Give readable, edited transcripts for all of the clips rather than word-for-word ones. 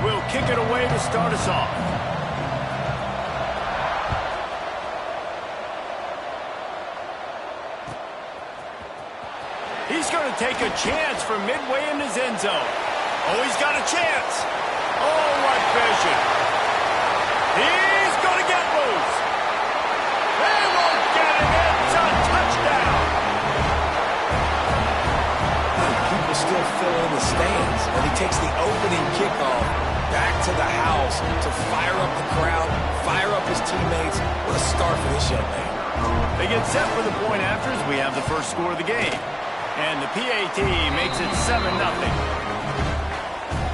will kick it away to start us off. He's going to take a chance from midway in his end zone. Oh, he's got a chance. Oh, what vision. He's going to get loose. They won't get it. It's a touchdown. People still fill in the stands, and he takes the opening kickoff back to the house to fire up the crowd, fire up his teammates. What a start for this young man. They get set for the point after as we have the first score of the game. And the PAT makes it 7-0.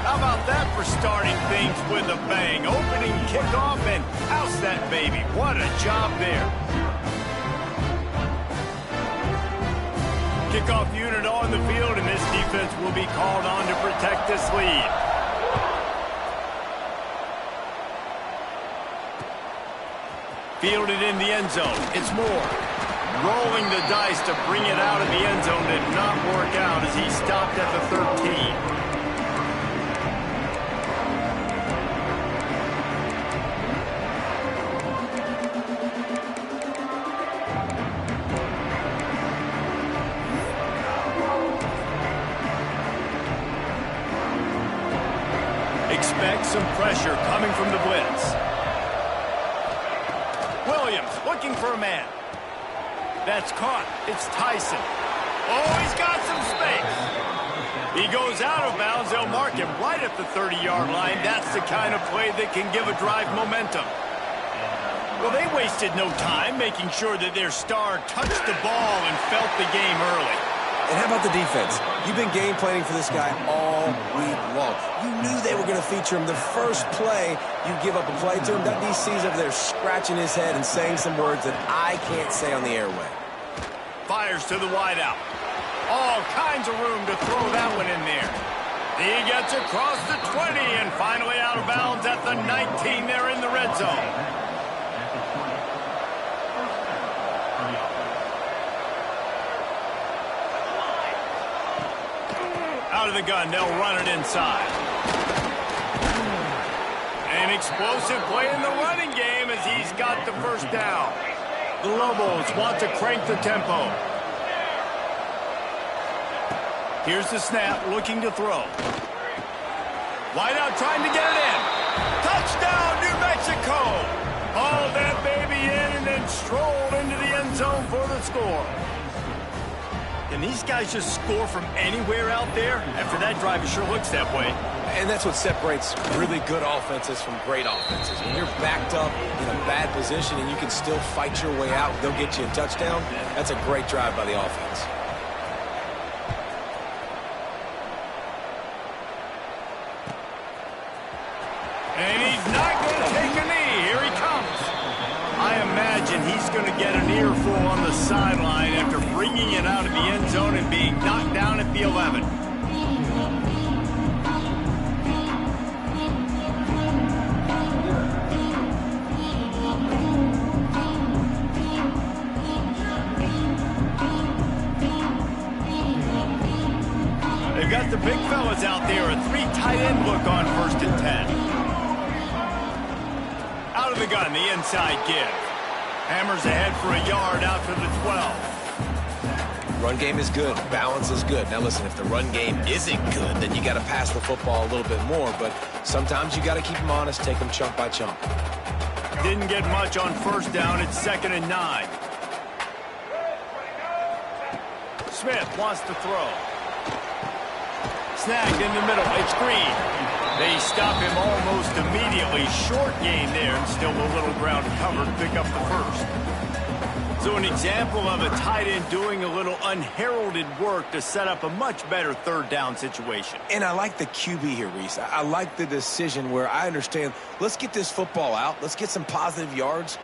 How about that for starting things with a bang? Opening kickoff and house that baby. What a job there. Kickoff unit on the field, and this defense will be called on to protect this lead. Fielded in the end zone. It's Moore. Rolling the dice to bring it out of the end zone did not work out as he stopped at the 13. Expect some pressure coming from the blitz. Williams looking for a man. That's caught. It's Tyson. Oh, he's got some space. He goes out of bounds. They'll mark him right at the 30-yard line. That's the kind of play that can give a drive momentum. Well, they wasted no time making sure that their star touched the ball and felt the game early. And how about the defense? You've been game planning for this guy all week long. You knew they were going to feature him. The first play, you give up a play to him. That DC's over there scratching his head and saying some words that I can't say on the airway. Fires to the wideout. All kinds of room to throw that one in there. He gets across the 20 and finally out of bounds at the 19 there in the red zone. Out of the gun, they'll run it inside. An explosive play in the running game as he's got the first down. The Lobos want to crank the tempo. Here's the snap, looking to throw. Wideout trying to get it in. Touchdown, New Mexico! Hauled that baby in and then strolled into the end zone for the score. Can these guys just score from anywhere out there? After that drive, it sure looks that way. And that's what separates really good offenses from great offenses. When you're backed up in a bad position and you can still fight your way out, they'll get you a touchdown. That's a great drive by the offense. And he's not going to take a knee. Here he comes. I imagine he's going to get an earful on the sideline after bringing it out of the end zone and being knocked down at the 11. They've got the big fellas out there. A 3 tight end look on 1st and 10. Out of the gun, the inside give. Hammers ahead for a yard out to the 12. Run game is good. Balance is good. Now listen, if the run game isn't good, then you got to pass the football a little bit more. But sometimes you got to keep them honest, take them chunk by chunk. Didn't get much on 1st down. It's 2nd and 9. Smith wants to throw. Snagged in the middle. It's Green. They stop him almost immediately. Short gain there, and still a little ground covered. Pick up the first. So an example of a tight end doing a little unheralded work to set up a much better 3rd down situation. And I like the QB here, Reese. I like the decision where I understand, let's get this football out. Let's get some positive yards.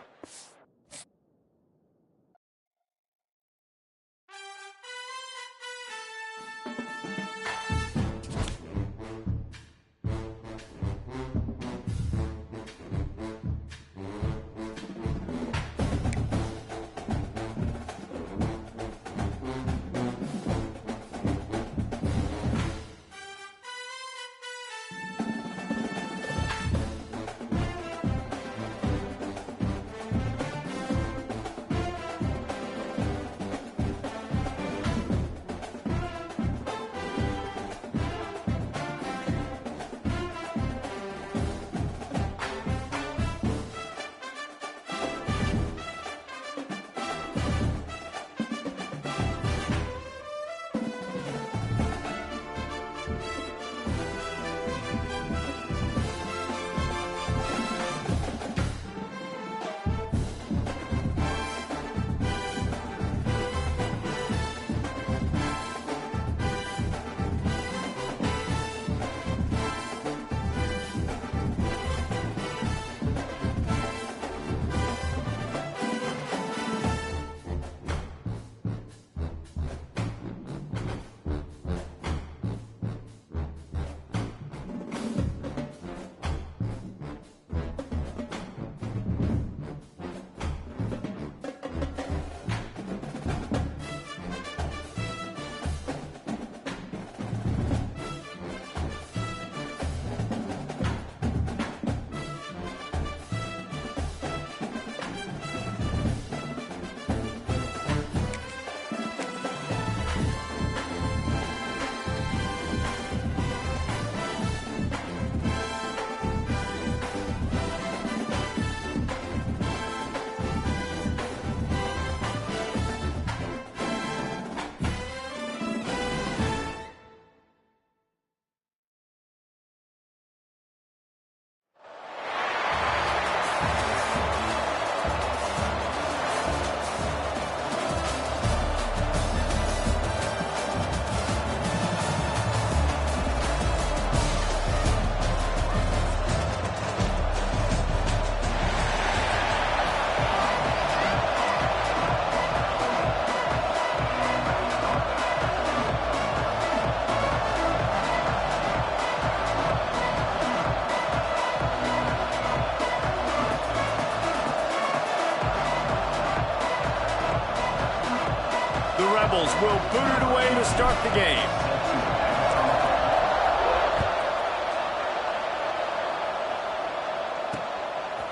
Rebels will boot it away to start the game.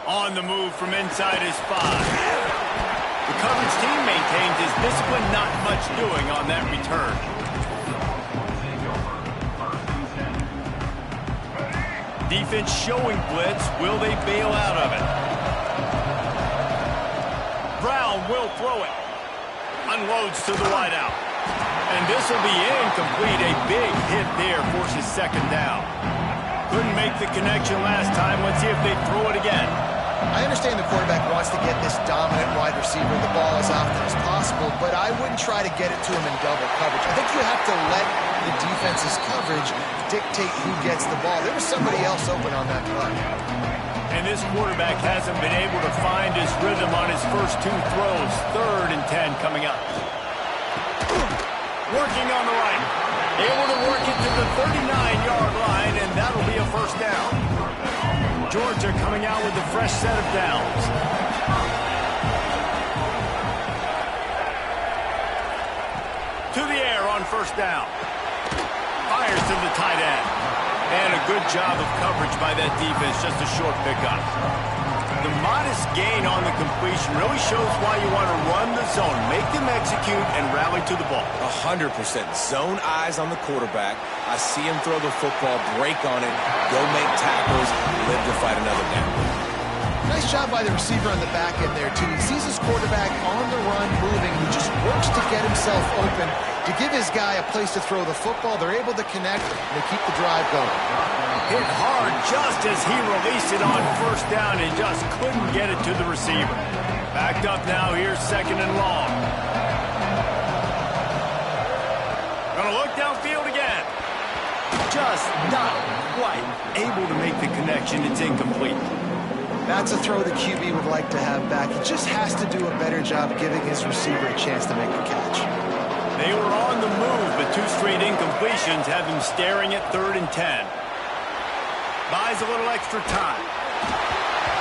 On the move from inside his 5. The coverage team maintains his discipline, not much doing on that return. Defense showing blitz. Will they bail out of it? Brown will throw it. Unloads to the wideout. And this will be incomplete. A big hit there forces second down. Couldn't make the connection last time. Let's see if they throw it again. I understand the quarterback wants to get this dominant wide receiver the ball as often as possible, but I wouldn't try to get it to him in double coverage. I think you have to let the defense's coverage dictate who gets the ball. There was somebody else open on that play. And this quarterback hasn't been able to find his rhythm on his first 2 throws. 3rd and 10 coming up. Working on the right. Able to work it to the 39-yard line, and that'll be a first down. Georgia coming out with a fresh set of downs. To the air on first down. Fires to the tight end. And a good job of coverage by that defense, just a short pickup. The modest gain on the completion really shows why you want to run the zone, make them execute, and rally to the ball. 100%. Zone eyes on the quarterback. I see him throw the football, break on it, go make tackles, live to fight another down. Nice job by the receiver on the back end there, too. He sees his quarterback on the run moving. He just works to get himself open to give his guy a place to throw the football. They're able to connect, and they keep the drive going. Hit hard just as he released it on first down and just couldn't get it to the receiver. Backed up now, here's 2nd and long. Gonna look downfield again. Just not quite able to make the connection. It's incomplete. That's a throw the QB would like to have back. He just has to do a better job giving his receiver a chance to make a catch. They were on the move, but 2 straight incompletions have him staring at 3rd and 10. Buys a little extra time.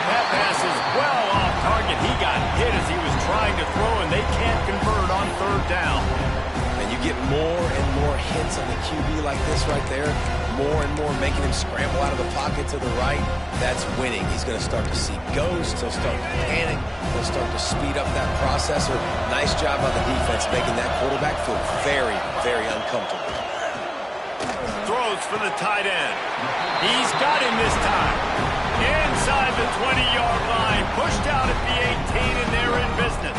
That pass is well off target. He got hit as he was trying to throw, and they can't convert on 3rd down. And you get more and more hits on the QB like this right there. More and more making him scramble out of the pocket to the right. That's winning. He's going to start to see ghosts. He'll start to panic. He'll start to speed up that processor. Nice job on the defense making that quarterback feel very, very uncomfortable. Throws for the tight end. He's got him this time. Inside the 20-yard line. Pushed out at the 18, and they're in business.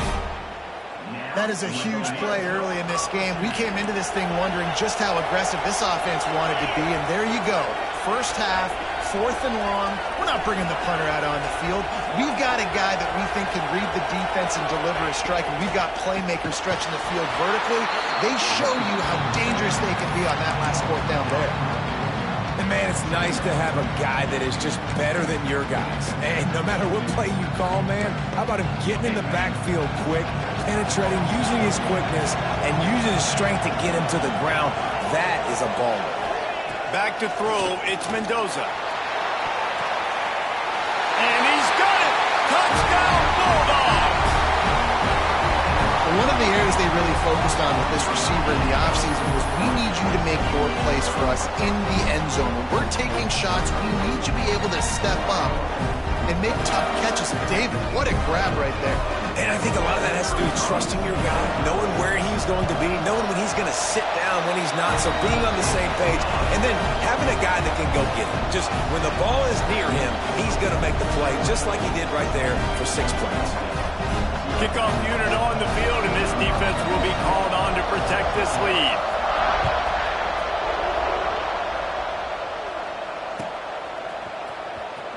That is a huge play early in this game. We came into this thing wondering just how aggressive this offense wanted to be, and there you go. First half, 4th and long. We're not bringing the punter out on the field. We've got a guy that we think can read the defense and deliver a strike, and we've got playmakers stretching the field vertically. They show you how dangerous they can be on that last 4th down there. And, man, it's nice to have a guy that is just better than your guys. And no matter what play you call, man, how about him getting in the backfield quick, penetrating, using his quickness, and using his strength to get him to the ground? That is a baller. Back to throw, it's Mendoza. And he's got it! Touchdown, Bulldogs! One of the areas they really focused on with this receiver in the offseason was we need you to make more plays for us in the end zone. When we're taking shots, we need you to be able to step up and make tough catches. David, what a grab right there. And I think a lot of that has to do with trusting your guy, knowing where he's going to be, knowing when he's going to sit down, when he's not, so being on the same page, and then having a guy that can go get it. Just when the ball is near him, he's going to make the play, just like he did right there for 6 plays. Kickoff unit on the field, and this defense will be called on to protect this lead.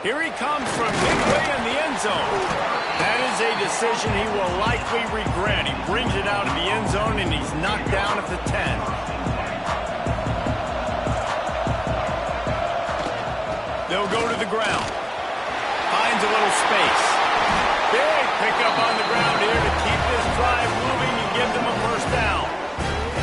Here he comes from midway in the end zone. That is a decision he will likely regret. He brings it out of the end zone, and he's knocked down at the 10. They'll go to the ground. Finds a little space. Big pickup on the ground here to keep this drive moving and give them a first down.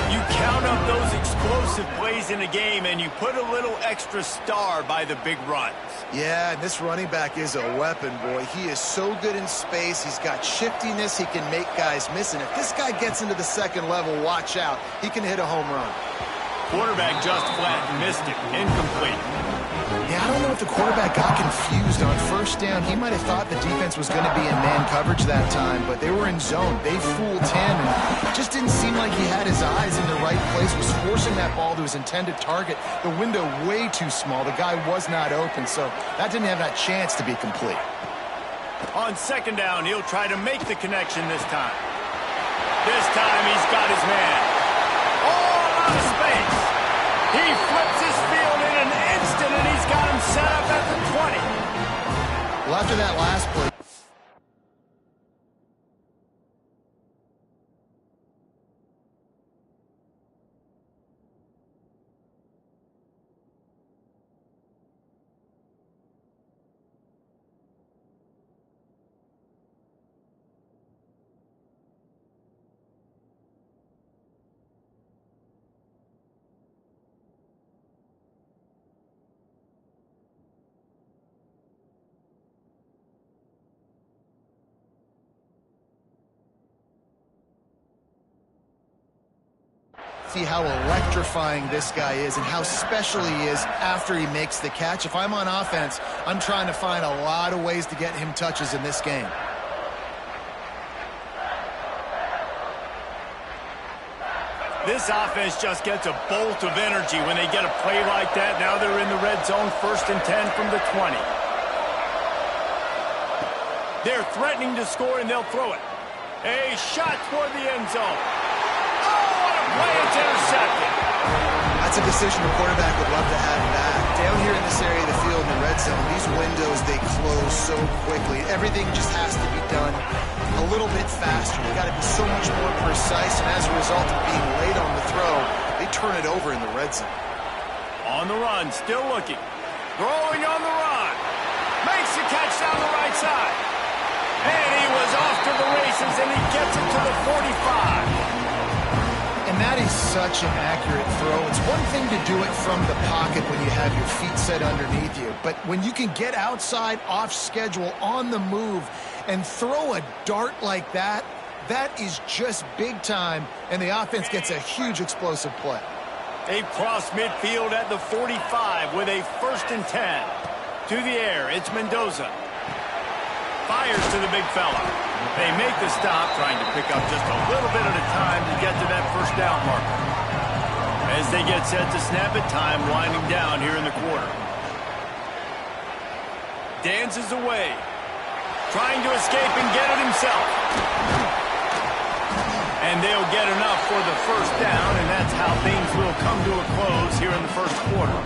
You count up those explosive explosive plays in a game, and you put a little extra star by the big runs. Yeah, and this running back is a weapon, boy. He is so good in space. He's got shiftiness. He can make guys miss. And if this guy gets into the second level, watch out. He can hit a home run. Quarterback just flat and missed it. Incomplete. Yeah, I don't know if the quarterback got confused on first down. He might have thought the defense was going to be in man coverage that time, but they were in zone. They fooled him, and it just didn't seem like he had his eyes in the right place, was forcing that ball to his intended target. The window way too small. The guy was not open, so that didn't have that chance to be complete. On second down, he'll try to make the connection this time. This time he's got his man. All out of space. He flips his field in an instant, and he's got him set up at the 20. Well, after that last play, see how electrifying this guy is and how special he is after he makes the catch. If I'm on offense, I'm trying to find a lot of ways to get him touches in this game. This offense just gets a bolt of energy when they get a play like that. Now they're in the red zone, 1st and 10 from the 20. They're threatening to score, and they'll throw it. A shot toward the end zone. Play, it's intercepted. That's a decision a quarterback would love to have back. Down here in this area of the field in the red zone, these windows, they close so quickly. Everything just has to be done a little bit faster. You got to be so much more precise, and as a result of being late on the throw, they turn it over in the red zone. On the run, still looking. Throwing on the run. Makes the catch down the right side. And he was off to the races, and he gets it to the 45. And that is such an accurate throw. It's one thing to do it from the pocket when you have your feet set underneath you, but when you can get outside, off schedule, on the move, and throw a dart like that, that is just big time, and the offense gets a huge explosive play. They cross midfield at the 45 with a 1st and 10. To the air, it's Mendoza. Fires to the big fella. They make the stop, trying to pick up just a little bit at a time to get to that 1st down marker. As they get set to snap it, time winding down here in the quarter. Dances away. Trying to escape and get it himself. And they'll get enough for the 1st down, and that's how things will come to a close here in the 1st quarter.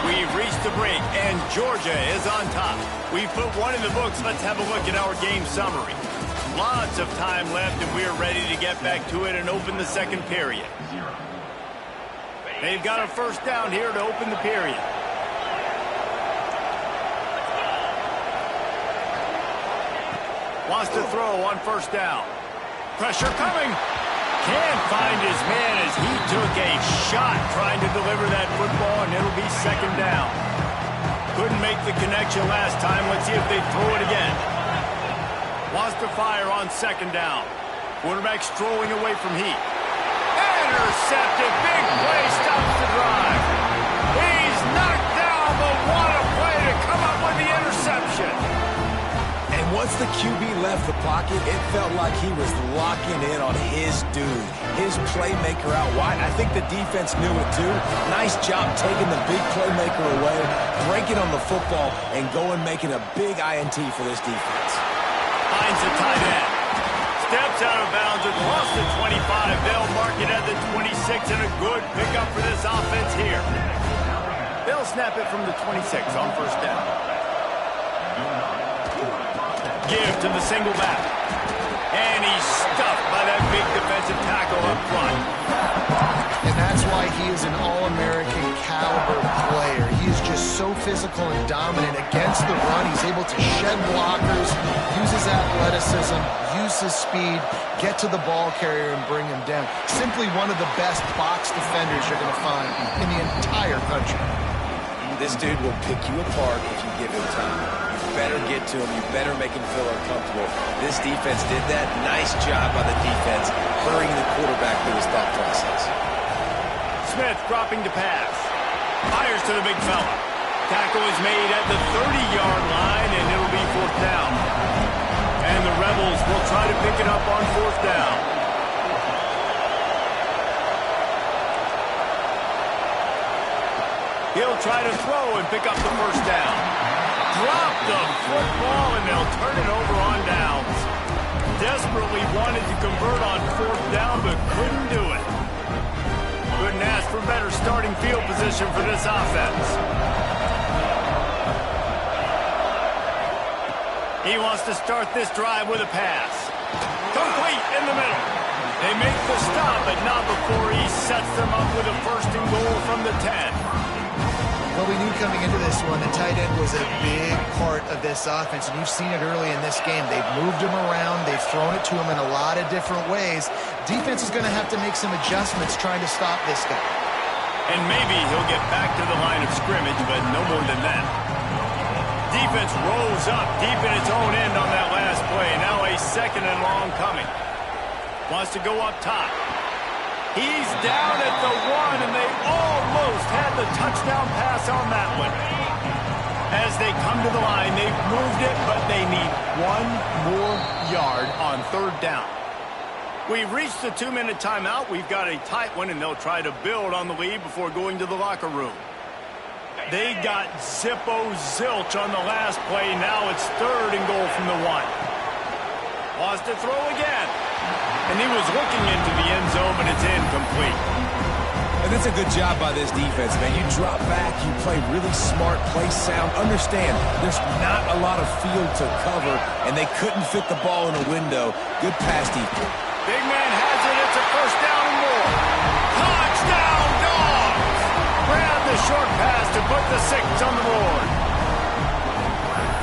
We've reached the break, and Georgia is on top. We've put one in the books. Let's have a look at our game summary. Lots of time left, and we're ready to get back to it and open the 2nd period. They've got a 1st down here to open the period. Wants to throw on 1st down. Pressure coming. Can't find his man as he took a shot trying to deliver that football, and it'll be 2nd down. Couldn't make the connection last time. Let's see if they throw it again. Wants to fire on 2nd down. Quarterback strolling away from heat. Intercepted. Big play stops the drive. He's knocked down, but what a play to come up with the interception. And once the QB left the pocket, it felt like he was locking in on his dude, his playmaker out wide. I think the defense knew it too. Nice job taking the big playmaker away, breaking on the football, and going making a big INT for this defense. Finds the tight end. Steps out of bounds across the 25. They'll mark it at the 26, and a good pickup for this offense here. They'll snap it from the 26 on 1st down. Give to the single back. And he's stuffed by that big defensive tackle up front. And that's why he is an All-American caliber player. He is just so so physical and dominant against the run. He's able to shed blockers, use his athleticism, use his speed, get to the ball carrier and bring him down. Simply one of the best box defenders you're going to find in the entire country. This dude will pick you apart if you give him time. You better get to him. You better make him feel uncomfortable. This defense did that. Nice job by the defense, hurrying the quarterback through his thought process. Smith dropping to pass. Fires to the big fella. Tackle is made at the 30-yard line, and it'll be 4th down. And the Rebels will try to pick it up on 4th down. He'll try to throw and pick up the 1st down. Drop the football, and they'll turn it over on downs. Desperately wanted to convert on 4th down, but couldn't do it. Couldn't ask for better starting field position for this offense. He wants to start this drive with a pass. Complete in the middle. They make the stop, but not before he sets them up with a 1st and goal from the 10. Well, we knew coming into this one, the tight end was a big part of this offense, and you've seen it early in this game. They've moved him around. They've thrown it to him in a lot of different ways. Defense is going to have to make some adjustments trying to stop this guy. And maybe he'll get back to the line of scrimmage, but no more than that. Defense rolls up deep in its own end on that last play. Now a 2nd and long coming. Wants to go up top. He's down at the 1, and they almost had the touchdown pass on that one. As they come to the line, they've moved it, but they need 1 more yard on 3rd down. We've reached the 2-minute timeout. We've got a tight one, and they'll try to build on the lead before going to the locker room. They got zilch on the last play. Now it's 3rd and goal from the 1. Wants to throw again. And he was looking into the end zone, but it's incomplete. And that's a good job by this defense, man. You drop back, you play really smart, play sound. Understand, there's not a lot of field to cover, and they couldn't fit the ball in a window. Good pass defense. Big man has it. It's a 1st down and more. Touchdown, Dogs! Grab the short pass to put the 6 on the board.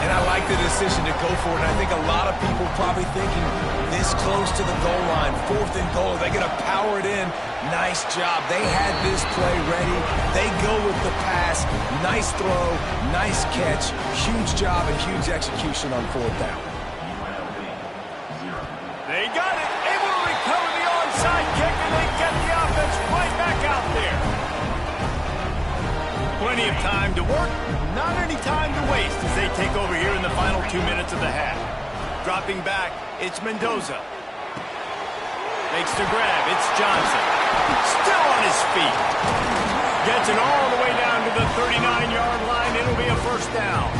And I like the decision to go for it. And I think a lot of people probably thinking this close to the goal line, 4th and goal, they're going to power it in. Nice job. They had this play ready. They go with the pass. Nice throw, nice catch. Huge job and huge execution on 4th down. They got it. Able to recover the onside kick, and they get the offense right back out there. Plenty of time to work. Not any time to waste as they take over here in the final 2 minutes of the half. Dropping back, it's Mendoza. Makes the grab, it's Johnson. Still on his feet. Gets it all the way down to the 39-yard line. It'll be a 1st down.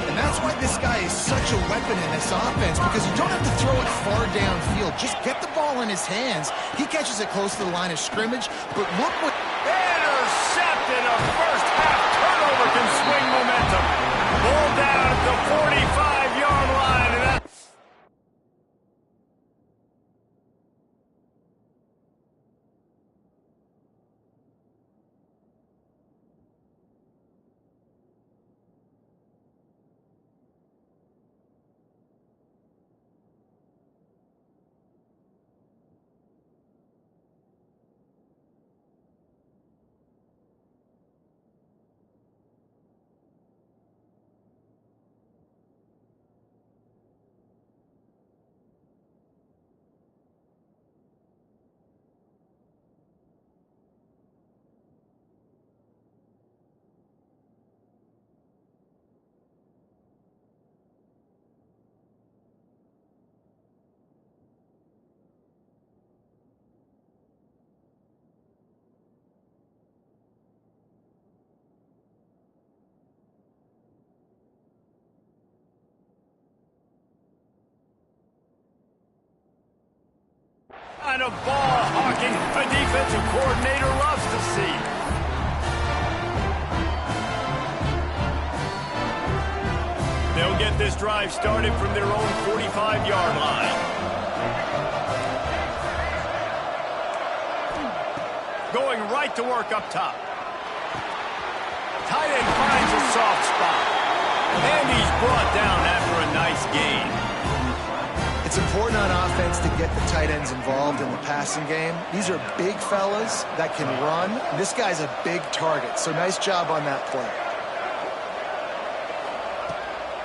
And that's why this guy is such a weapon in this offense, because you don't have to throw it far downfield. Just get the ball in his hands. He catches it close to the line of scrimmage, but look what... Intercepted. A first-half turnover can swing momentum. Ball down at the 45-yard line, and that's... And a ball hawking a defensive coordinator loves to see. They'll get this drive started from their own 45-yard line. Going right to work up top. Tight end soft spot. And he's brought down after a nice gain. It's important on offense to get the tight ends involved in the passing game. These are big fellas that can run. This guy's a big target, so nice job on that play.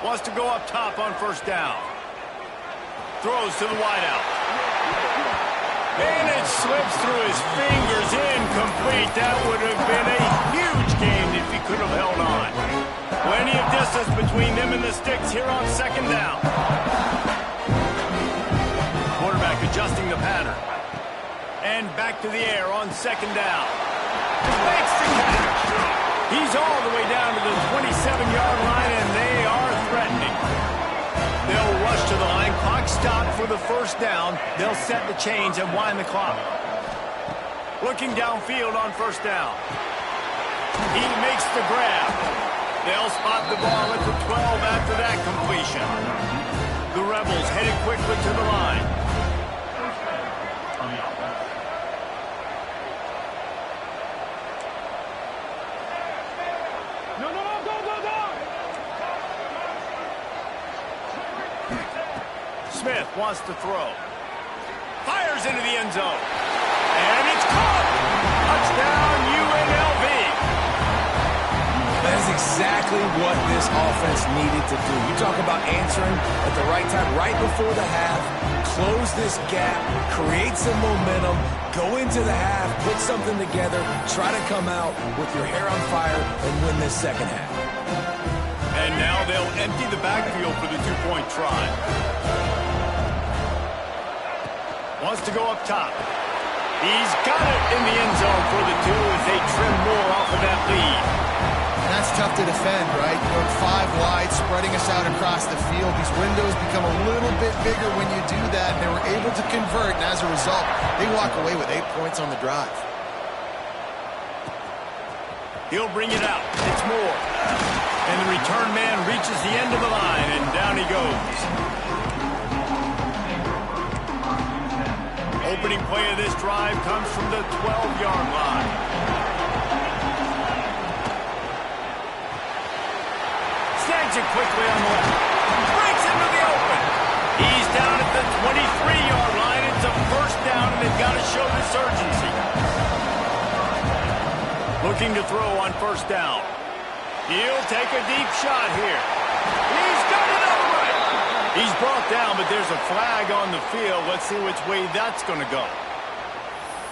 Wants to go up top on first down. Throws to the wideout. And it slips through his fingers, incomplete. That would have been a huge gain if he could have held on. Plenty of distance between them and the sticks here on second down. Quarterback adjusting the pattern. And back to the air on second down. Makes the catch. He's all the way down to the 27-yard line, and they are threatening. They'll rush to the line. Clock stopped for the first down. They'll set the chains and wind the clock. Looking downfield on first down. He makes the grab. They'll spot the ball at the 12 after that completion. The Rebels headed quickly to the line. Smith wants to throw. Fires into the end zone. And it's caught. Touchdown, UNLV. That is exactly what this offense needed to do. You talk about answering at the right time, right before the half, close this gap, create some momentum, go into the half, put something together, try to come out with your hair on fire and win this second half. And now they'll empty the backfield for the two-point try. Wants to go up top. He's got it in the end zone for the two as they trim more off of that lead. And that's tough to defend, right? Going 5 wide, spreading us out across the field. These windows become a little bit bigger when you do that, and they were able to convert, and as a result, they walk away with 8 points on the drive. He'll bring it out. It's Moore. And the return man reaches the end of the line, and down he goes. Opening play of this drive comes from the 12-yard line. Snags it quickly on the left. Breaks into the open. He's down at the 23-yard line. It's a first down, and they've got to show this urgency. Looking to throw on first down. He'll take a deep shot here. He's got it outright. He's brought down, but there's a flag on the field. Let's see which way that's going to go.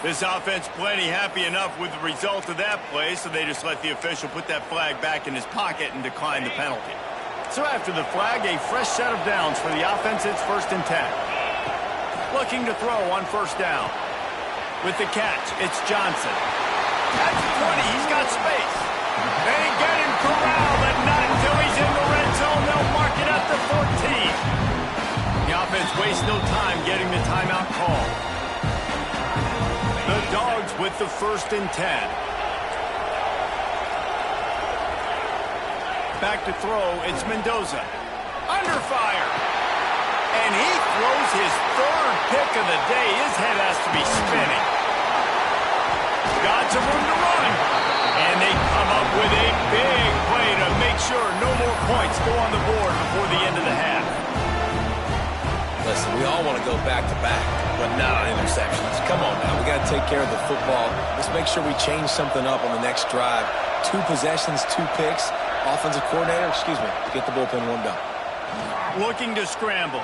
This offense plenty happy enough with the result of that play, so they just let the official put that flag back in his pocket and decline the penalty. So after the flag, a fresh set of downs for the offense. It's 1st and 10. Looking to throw on first down. With the catch, it's Johnson. At the 20, he's got space. They get him corralled, but not until he's in the red zone. They'll mark it at the 14. The offense wastes no time getting the timeout call. The Dogs with the 1st and 10. Back to throw, it's Mendoza. Under fire. And he throws his 3rd pick of the day. His head has to be spinning. Got some room to run. And they come up with a big play to make sure no more points go on the board before the end of the half. Listen, we all want to go back-to-back, but not on interceptions. Come on now, we got to take care of the football. Let's make sure we change something up on the next drive. 2 possessions, 2 picks. Offensive coordinator, get the bullpen warmed up. Looking to scramble.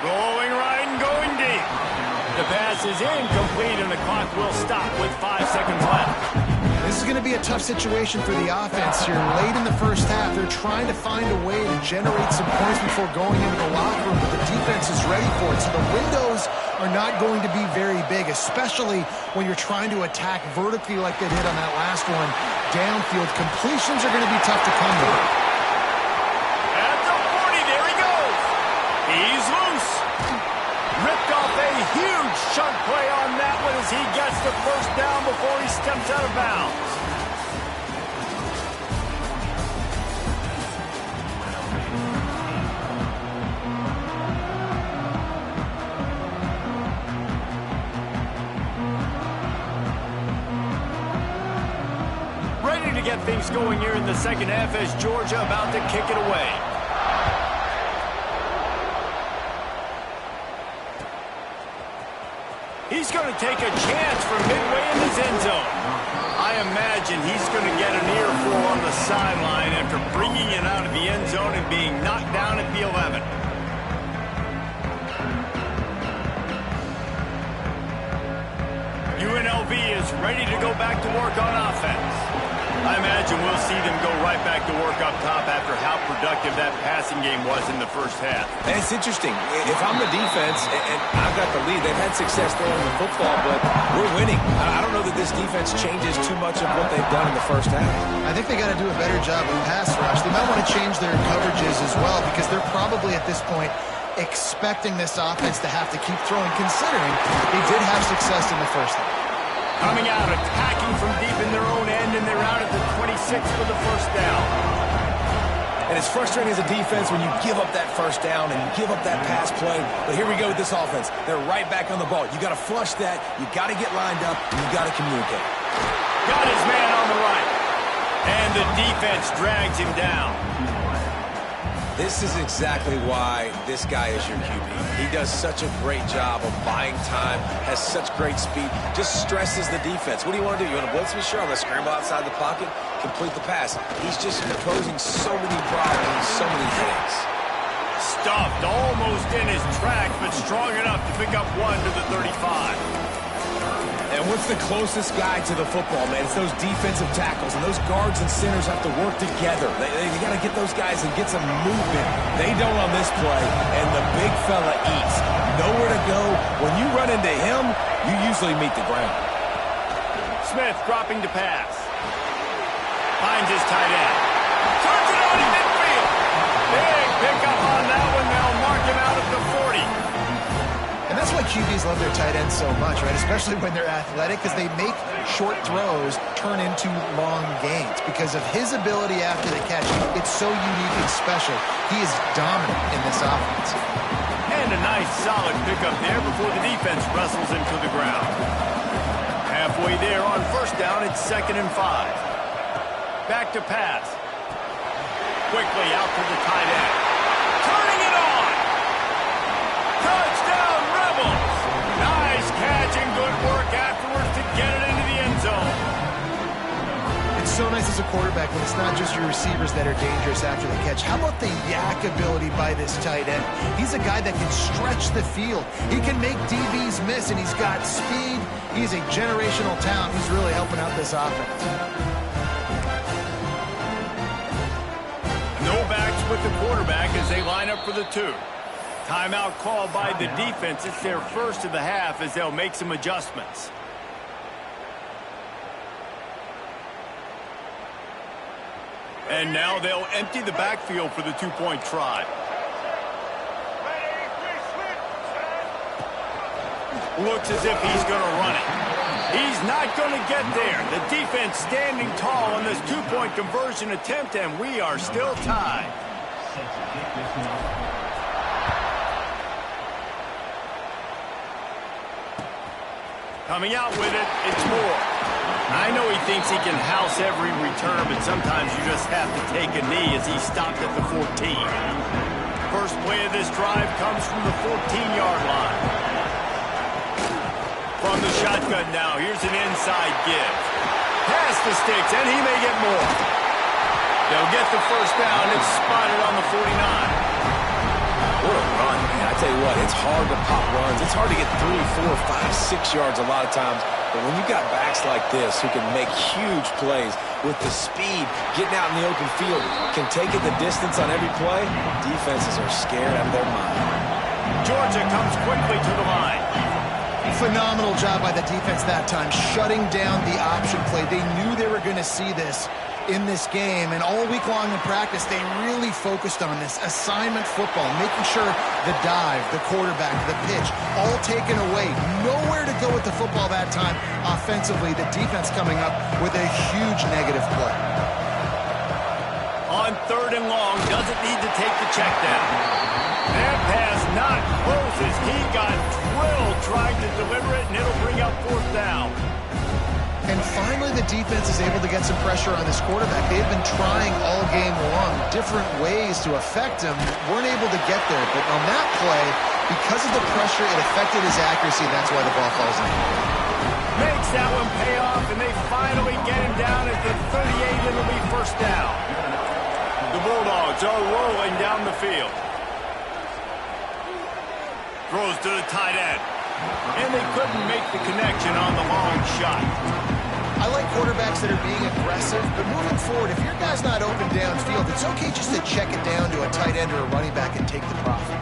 Going right and going deep. The pass is incomplete, and the clock will stop with 5 seconds left. This is going to be a tough situation for the offense here. Late in the first half, they're trying to find a way to generate some points before going into the locker room, but the defense is ready for it. So the windows are not going to be very big, especially when you're trying to attack vertically like they did on that last one. Downfield completions are going to be tough to come to. At the 40, there he goes. He's loose. Ripped off a huge chunk play on that one as he gets the first down before he steps out of bounds. Ready to get get things going here in the second half as Georgia about to kick it away. He's going to take a chance from midway in his end zone. I imagine he's going to get an earful on the sideline after bringing it out of the end zone and being knocked down at the 11. UNLV is ready to go back to work on offense. I imagine we'll see them go right back to work up top after how productive that passing game was in the first half. And it's interesting. If I'm the defense and I've got the lead, they've had success throwing the football, but we're winning. I don't know that this defense changes too much of what they've done in the first half. I think they got to do a better job of pass rush. They might want to change their coverages as well because they're probably at this point expecting this offense to have to keep throwing, considering they did have success in the first half. Coming out, attacking from deep in their own end, and they're out at the 26 for the first down. And it's frustrating as a defense when you give up that first down and you give up that pass play. But here we go with this offense. They're right back on the ball. You got to flush that. You got to get lined up, and you got to communicate. Got his man on the right. And the defense drags him down. This is exactly why this guy is your QB. He does such a great job of buying time, has such great speed, just stresses the defense. What do you want to do? You want to blitz me? Sure, I'm going to scramble outside the pocket, complete the pass. He's just posing so many problems, so many things. Stuffed almost in his track, but strong enough to pick up one to the 35. And what's the closest guy to the football, man? It's those defensive tackles, and those guards and centers have to work together. They got to get those guys and get some movement. They don't on this play, and the big fella eats. Nowhere to go. When you run into him, you usually meet the ground. Smith dropping to pass. Finds his tight end. Turns it on in midfield. Big pickup on that one. They'll mark him out at the 40. And that's why QBs love their tight ends so much, right? Especially when they're athletic, because they make short throws turn into long gains. Because of his ability after the catch, it's so unique and special. He is dominant in this offense. And a nice solid pickup there before the defense wrestles him to the ground. Halfway there on first down, it's 2nd and 5. Back to pass. Quickly out to the tight end. Turning it on. Touchdown, Rebels. Nice catch and good work afterwards to get it into the end zone. It's so nice as a quarterback when it's not just your receivers that are dangerous after the catch. How about the yak ability by this tight end? He's a guy that can stretch the field. He can make DBs miss, and he's got speed. He's a generational talent. He's really helping out this offense. No backs with the quarterback as they line up for the 2. Timeout called by the defense. It's their first of the half as they'll make some adjustments. And now they'll empty the backfield for the 2-point try. Looks as if he's going to run it. He's not going to get there. The defense standing tall on this 2-point conversion attempt, and we are still tied. Coming out with it, it's Moore. I know he thinks he can house every return, but sometimes you just have to take a knee as he stopped at the 14. First play of this drive comes from the 14-yard line. From the shotgun now, here's an inside give. Pass the sticks, and he may get more. They'll get the first down. It's spotted on the 49. What a run, man. I tell you what, it's hard to pop runs. It's hard to get 3, 4, 5, 6 yards a lot of times. But when you got backs like this who can make huge plays with the speed, getting out in the open field, can take it the distance on every play, defenses are scared out of their mind. Georgia comes quickly to the line. Phenomenal job by the defense that time, shutting down the option play. They knew they were going to see this in this game, and all week long in practice, they really focused on this assignment football, making sure the dive, the quarterback, the pitch, all taken away. Nowhere to go with the football that time offensively. The defense coming up with a huge negative play. On 3rd and long, doesn't need to take the check down. That pass not close as he got drilled trying to deliver it, and it'll bring up 4th down. And finally the defense is able to get some pressure on this quarterback. They've been trying all game long different ways to affect him. Weren't able to get there, but on that play, because of the pressure, it affected his accuracy. That's why the ball falls in. Makes that one pay off, and they finally get him down at the 38, and it'll be first down. The Bulldogs are rolling down the field. Throws to the tight end. And they couldn't make the connection on the long shot. I like quarterbacks that are being aggressive, but moving forward, if your guy's not open downfield, it's okay just to check it down to a tight end or a running back and take the profit.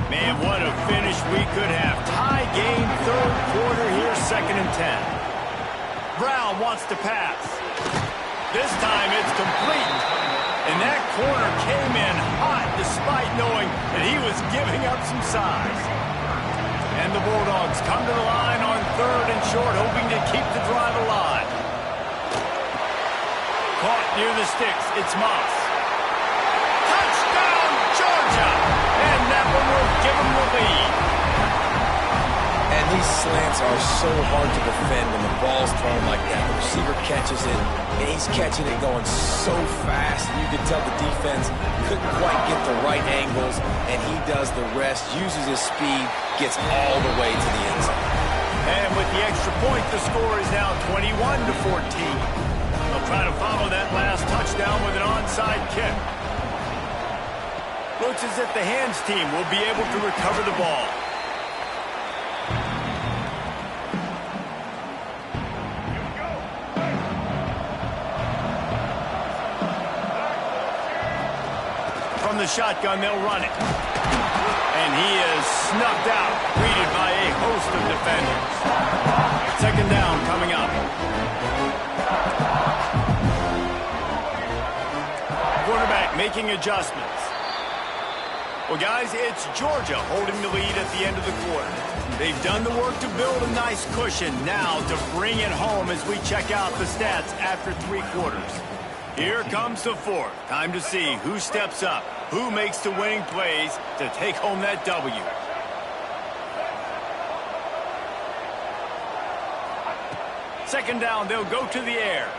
Man, what a finish we could have. Tie game, third quarter here, 2nd and 10. Brown wants to pass. This time it's complete. And that corner came in hot despite knowing that he was giving up some size. And the Bulldogs come to the line on 3rd and short, hoping to keep the drive alive. Caught near the sticks. It's Moss. Touchdown, Georgia! And that one will give them the lead. And these slants are so hard to defend when the ball's thrown like that. The receiver catches it, and he's catching it going so fast. You can tell the defense couldn't quite get the right angles, and he does the rest, uses his speed, gets all the way to the end zone. And with the extra point, the score is now 21-14. They'll try to follow that last touchdown with an onside kick. Looks as if the hands team will be able to recover the ball. From the shotgun, they'll run it. And he is snuffed out, greeted by a host of defenders. 2nd down coming up. Quarterback making adjustments. Well, guys, it's Georgia holding the lead at the end of the quarter. They've done the work to build a nice cushion. Now to bring it home as we check out the stats after 3 quarters. Here comes the 4th. Time to see who steps up, who makes the winning plays to take home that W. Second down, they'll go to the air.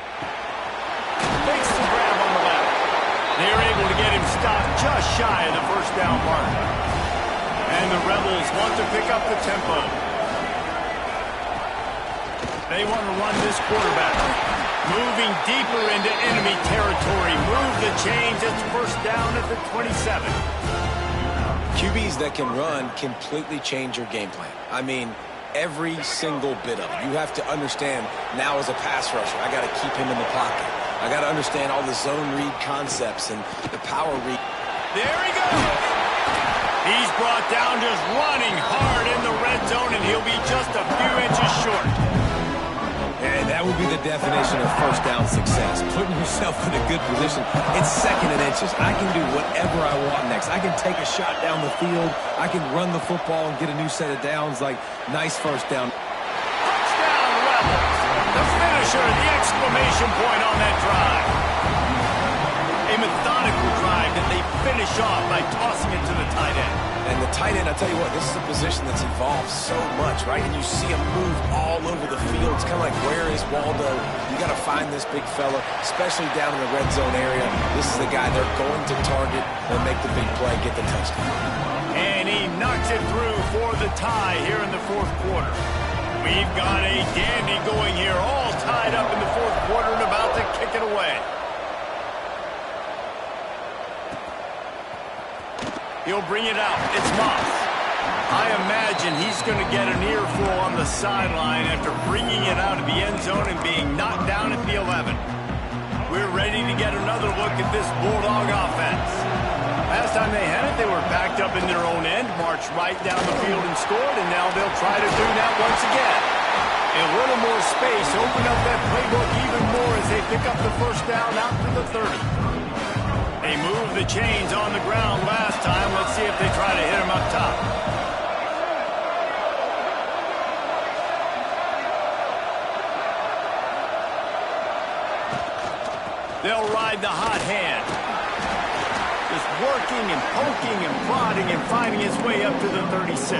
Makes the grab on the left. They're able to get him stopped just shy of the first down marker. And the Rebels want to pick up the tempo. They want to run this quarterback. Moving deeper into enemy territory. Move the chains. It's first down at the 27. QBs that can run completely change your game plan. I mean, every single bit of it. You have to understand now as a pass rusher, I got to keep him in the pocket. I got to understand all the zone read concepts and the power read. There he goes. He's brought down just running hard in the red zone, and he'll be just a few inches short. And that would be the definition of first down success. Putting yourself in a good position. It's 2nd and inches. I can do whatever I want next. I can take a shot down the field. I can run the football and get a new set of downs. Like, nice first down. Touchdown, Rebels. The finisher, the exclamation point on that drive. A methodical drive that they finish off by tossing it to the tight end. And the tight end, I tell you what, this is a position that's evolved so much, right? And you see him move all over the field. It's kind of like, where is Waldo? You got to find this big fella, especially down in the red zone area. This is the guy they're going to target and make the big play, get the touchdown. And he knocks it through for the tie here in the 4th quarter. We've got a dandy going here, all tied up in the 4th quarter and about to kick it away. He'll bring it out. It's Moss. I imagine he's going to get an earful on the sideline after bringing it out of the end zone and being knocked down at the 11. We're ready to get another look at this Bulldog offense. Last time they had it, they were backed up in their own end, marched right down the field and scored, and now they'll try to do that once again. A little more space, open up that playbook even more as they pick up the first down out to the 30. They moved the chains on the ground last time. Let's see if they try to hit him up top. They'll ride the hot hand. Just working and poking and prodding and finding his way up to the 36.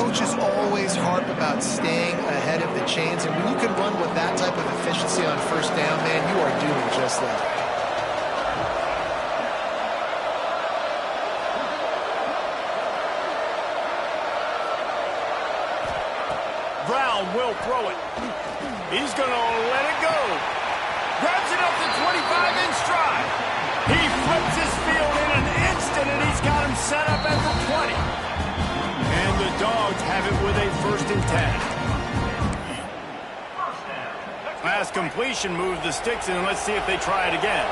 coaches always harp about staying ahead of the chains, and when you can run with that type of efficiency on first down, man, you are doing just that. Brown will throw it. He's going to let it go. Grabs it up the 25 in stride. He flips his field in an instant, and he's got him set up at the 20. And the Dogs have it with a 1st and 10. Last completion moved the sticks in, and let's see if they try it again.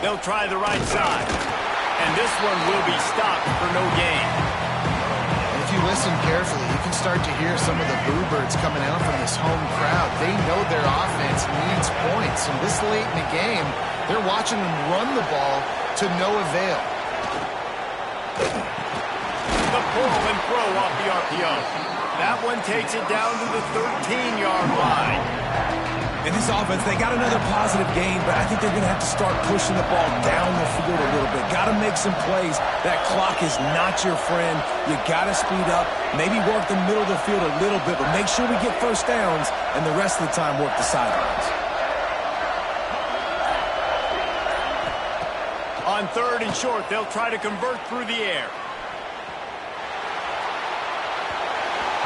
They'll try the right side. And this one will be stopped for no gain. If you listen carefully, you can start to hear some of the boo birds coming out from this home crowd. They know their offense needs points, and this late in the game, they're watching them run the ball to no avail. The pull and throw off the RPO. That one takes it down to the 13-yard line. In this offense, they got another positive gain, but I think they're going to have to start pushing the ball down the field a little bit. Got to make some plays. That clock is not your friend. You got to speed up, maybe work the middle of the field a little bit, but make sure we get first downs, and the rest of the time work the sidelines. On 3rd and short, they'll try to convert through the air.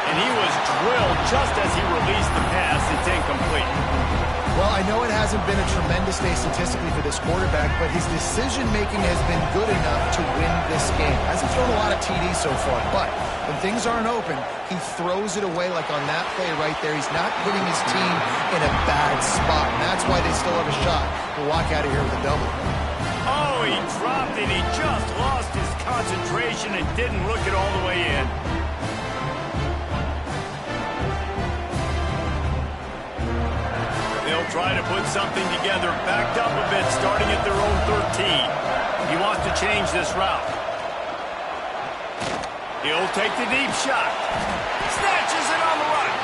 And he was drilled just as he released the pass. It's incomplete. Well, I know it hasn't been a tremendous day statistically for this quarterback, but his decision-making has been good enough to win this game. Hasn't thrown a lot of TDs so far, but when things aren't open, he throws it away like on that play right there. He's not putting his team in a bad spot, and that's why they still have a shot to walk out of here with a double. Oh, he dropped it. He just lost his concentration and didn't look it all the way in. They'll try to put something together, backed up a bit, starting at their own 13. He wants to change this route. He'll take the deep shot. Snatches it on the right.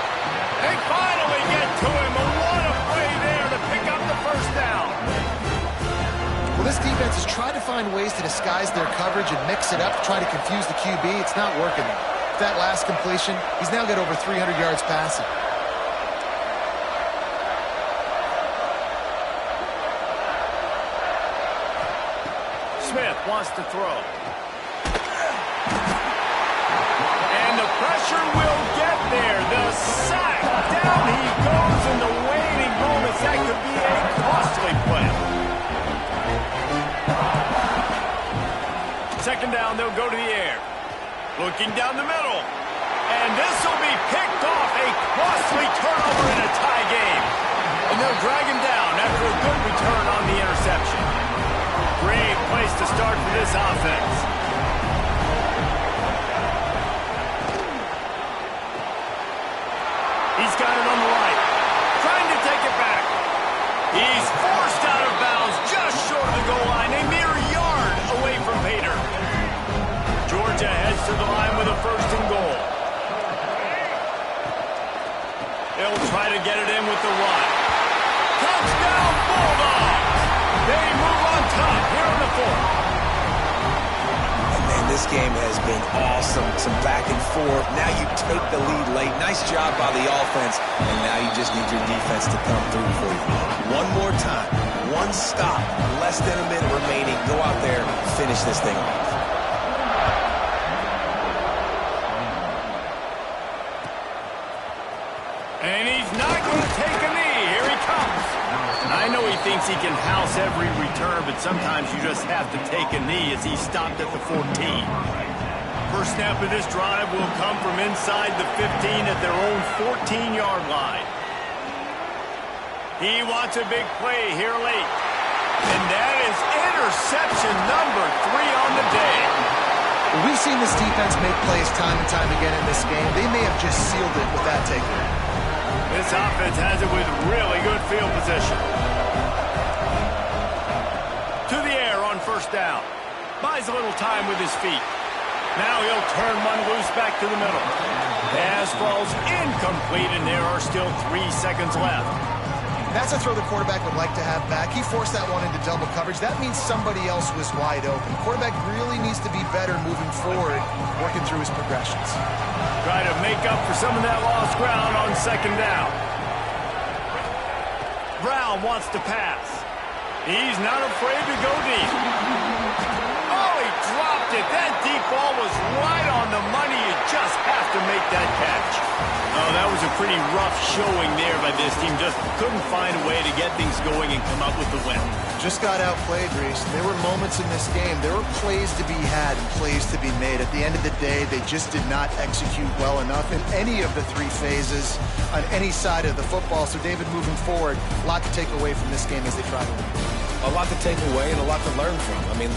They finally get to him. A lot of play there to pick up the first down. Well, this defense has tried to find ways to disguise their coverage and mix it up to try to confuse the QB. It's not working. With that last completion, he's now got over 300 yards passing. Smith wants to throw. And the pressure will get there. The sack. Down he goes in the waning moments. That could be a costly play. 2nd down, they'll go to the air. Looking down the middle. And this will be picked off. A costly turnover in a tie game. And they'll drag him down after a good return on the interception. Great place to start for this offense. He's got it on the right. Trying to take it back. He's forced out of bounds just short of the goal line. A mere yard away from Pater. Georgia heads to the line with a 1st and goal. They'll try to get it in with the run. Touchdown Bulldogs! They move on top here in the 4th. And man, this game has been awesome. Some back and forth. Now you take the lead late. Nice job by the offense. And now you just need your defense to come through for you. One more time. One stop. Less than a minute remaining. Go out there, finish this thing off. And he's not going to take a knee. Here he comes. I know he thinks he can house every return, but sometimes you just have to take a knee as he stopped at the 14. First snap of this drive will come from inside the 15 at their own 14-yard line. He wants a big play here late. And that is interception number 3 on the day. Well, we've seen this defense make plays time and time again in this game. They may have just sealed it with that takeaway. This offense has it with really good field position. To the air on 1st down. Buys a little time with his feet. Now he'll turn one loose back to the middle. Pass falls incomplete, and there are still 3 seconds left. That's a throw the quarterback would like to have back. He forced that one into double coverage. That means somebody else was wide open. Quarterback really needs to be better moving forward, working through his progressions. Try to make up for some of that lost ground on second down. Brown wants to pass. He's not afraid to go deep. Oh, he dropped it. That deep ball was right on the money. You just have to make that catch. Oh, that was a pretty rough showing there by this team. Just couldn't find a way to get things going and come up with the win. Just got outplayed, Reese. There were moments in this game. There were plays to be had and plays to be made. At the end of the day, they just did not execute well enough in any of the three phases on any side of the football. So, David, moving forward, a lot to take away from this game as they try to win. A lot to take away and a lot to learn from. I mean,